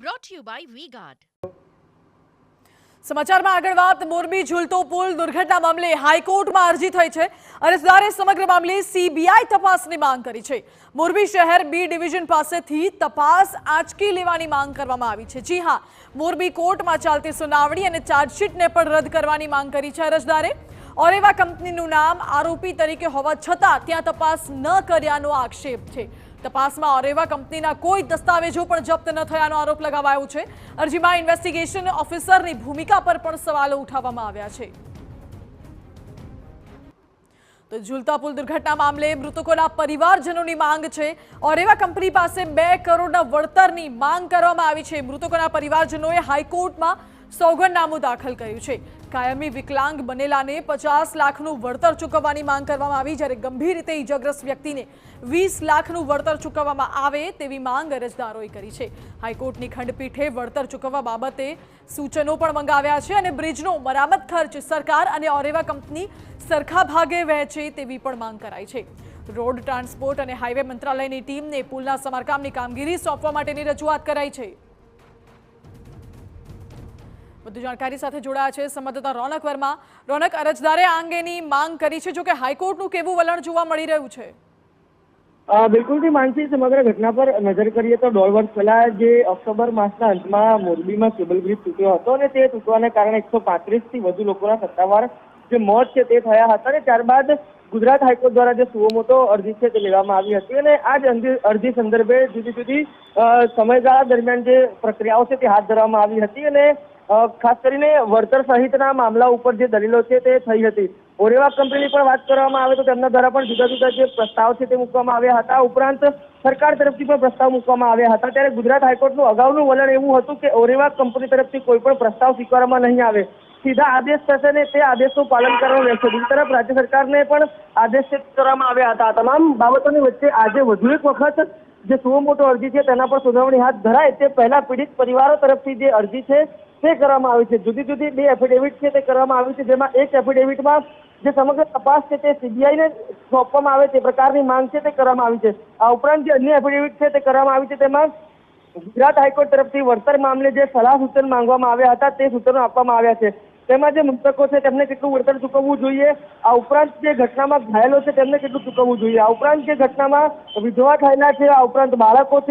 brought to you by V-Guard. સમાચારમાં આગળ વાત મોરબી ઝૂલતો પુલ દુર્ઘટના મામલે હાઈકોર્ટમાં અરજી થઈ છે. અરજદારે સમગ્ર મામલે સીબીઆઈ તપાસની માંગ કરી છે. મોરબી શહેર બી ડિવિઝન પાસેથી તપાસ આંચકી લેવાની માંગ કરવામાં આવી છે. જી હા, મોરબી કોર્ટમાં ચાલતી સુનાવણી અને ચાર્જશીટને પણ રદ કરવાની માંગ કરી છે અરજદારે. ઓરેવા કંપનીનું નામ આરોપી તરીકે હોવા છતાં ત્યાં તપાસ ન કર્યાનો આક્ષેપ છે. તપાસમાં ઓરેવા કંપનીના કોઈ દસ્તાવેજો પણ જપ્ત ન થયાનો આરોપ લગાવાયો છે. અરજીમાં ઇન્વેસ્ટિગેશન ઓફિસરની ભૂમિકા પર પણ સવાલો ઉઠાવવામાં આવ્યા છે. તો ઝૂલતા પુલ દુર્ઘટના મામલે મૃતકોના પરિવારજનોની માંગ છે. ઓરેવા કંપની પાસે 2 કરોડના વળતરની માંગ કરવામાં આવી છે. મૃતકોના પરિવારજનોએ હાઈકોર્ટમાં સોગંદનામું દાખલ કર્યું છે. કાયમી વિકલાંગ બનેલાને 50 લાખનું વળતર ચૂકવવાની માંગ કરવામાં આવી, જ્યારે ગંભીર રીતે ઇજાગ્રસ્ત વ્યક્તિને 20 લાખનું વળતર ચૂકવવામાં આવે તેવી માંગ અરજદારોએ કરી છે. હાઈકોર્ટની ખંડપીઠે વળતર ચૂકવવા બાબતે સૂચનો પણ મંગાવ્યા છે અને બ્રિજનો મરામત ખર્ચ સરકાર અને ઓરેવા કંપની સરખા ભાગે વહેંચે તેવી પણ માંગ કરાઈ છે. રોડ ટ્રાન્સપોર્ટ અને હાઈવે મંત્રાલયની ટીમને પુલના સમારકામની કામગીરી સોંપવા માટેની રજૂઆત કરાઈ છે. વધુ જાણકારી સાથે જોડાયા છે સંવાદદાતા રોનક વર્મા. રોનક, અરજદારે આ અંગેની માંગ કરી છે, જો કે હાઈકોર્ટનું કેવું વલણ જોવા મળી રહ્યું છે? બિલકુલથી માનસી, સમગ્ર ઘટના પર નજર કરીએ તો 1.5 વર્ષ પહેલા જે ઓક્ટોબર માસના અંતમાં મોરબીમાં કેબલ બ્રિજ તૂટ્યો હતો અને તે તૂટવાને કારણે 135 થી વધુ લોકોના સત્તાવાર જે મોત છે તે થયા હતા અને ત્યારબાદ ગુજરાત હાઈકોર્ટ દ્વારા જે સુઓમોટો અરજી છે તે લેવામાં આવી હતી અને આ જ અરજી સંદર્ભે જુદી જુદી સમયગાળા દરમિયાન જે પ્રક્રિયાઓ છે તે હાથ ધરવામાં આવી હતી અને ખાસ કરીને વળતર સહિતના મામલા ઉપર જે દલીલો છે તે થઈ હતી. ઓરેવા કંપનીની પણ વાત કરવામાં આવે તો તેમના દ્વારા પણ જુદા જુદા જે પ્રસ્તાવ છે તે મૂકવામાં આવ્યા હતા. ઉપરાંત સરકાર તરફથી પણ પ્રસ્તાવ મૂકવામાં આવ્યા હતા. ત્યારે ગુજરાત હાઈકોર્ટનું અગાઉનું વલણ એવું હતું કે ઓરેવા કંપની તરફથી કોઈ પણ પ્રસ્તાવ સ્વીકારવામાં નહીં આવે, સીધા આદેશ થશે ને તે આદેશનું પાલન કરવાનું રહેશે. બીજી તરફ રાજ્ય સરકારને પણ આદેશ કરવામાં આવ્યા હતા. તમામ બાબતોની વચ્ચે આજે વધુ એક વખત જે સુઓમોટો અરજી છે તેના પર સુનાવણી હાથ ધરાય તે પહેલા પીડિત પરિવારો તરફથી જે અરજી છે તે કરવામાં આવી છે. જુદી જુદી 2 એફિડેવિટ છે તે કરવામાં આવી છે, જેમાં એક એફિડેવિટમાં જે સમગ્ર તપાસ છે તે સીબીઆઈને સોંપવામાં આવે તે પ્રકારની માંગ છે તે કરવામાં આવી છે. આ ઉપરાંત જે અન્ય એફિડેવિટ છે તે કરવામાં આવી છે, તેમાં ગુજરાત હાઈકોર્ટ તરફથી વળતર મામલે જે સલાહ સૂચન માંગવામાં આવ્યા હતા તે સૂચનો આપવામાં આવ્યા છે. તેમાં જે મૃતકો છે તેમને કેટલું વળતર ચૂકવવું જોઈએ, આ ઉપરાંત જે ઘટનામાં ઘાયલો છે તેમને કેટલું ચૂકવવું જોઈએ, આ ઉપરાંત જે ઘટનામાં વિધવા થયેલા છે, આ ઉપરાંત બાળકો છે